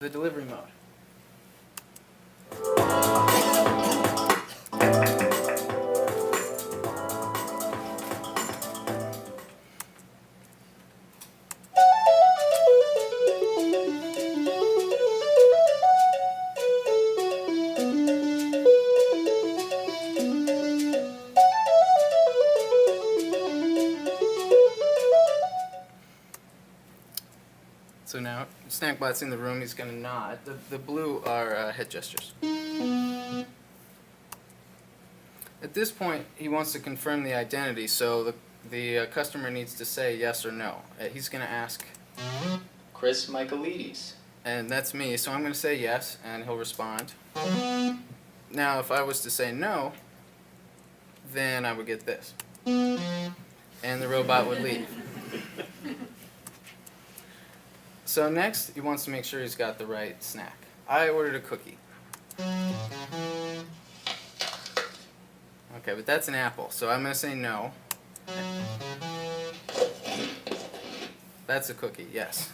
The delivery mode. So now, Snackbot's in the room, he's gonna nod. The blue are head gestures. At this point, he wants to confirm the identity, so the customer needs to say yes or no. He's gonna ask, Chris Michaelides. and that's me, so I'm gonna say yes, and he'll respond. Now, if I was to say no, then I would get this. And the robot would leave. So next, he wants to make sure he's got the right snack. I ordered a cookie. Okay, but that's an apple, so I'm going to say no. That's a cookie, yes.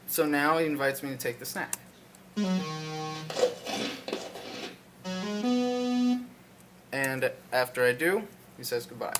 So now he invites me to take the snack. And after I do, he says goodbye.